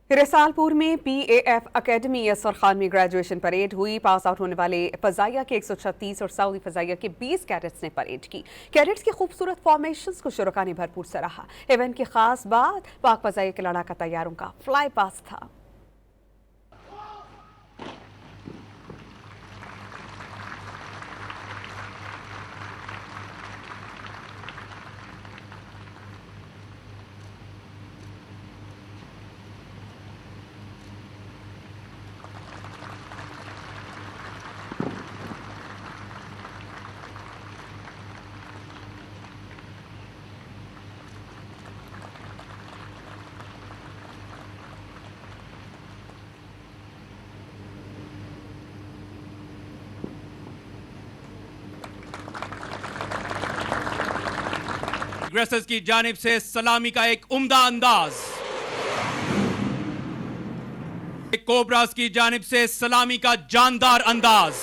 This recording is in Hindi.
रिसालपुर में PAF अकेडमी असर खान में ग्रेजुएशन परेड हुई। पास आउट होने वाले फजाइया के 136 और सऊदी फजाइया के 20 कैडेट्स ने परेड की। कैडेट्स की खूबसूरत फॉर्मेशंस को शुरका ने भरपूर सराहा। इवेंट की खास बात पाक फजाइया के लड़ाका तैयारों का फ्लाई पास था। एग्रेसर्स की जानिब से सलामी का एक उम्दा अंदाज, कोबरास की जानिब से सलामी का जानदार अंदाज।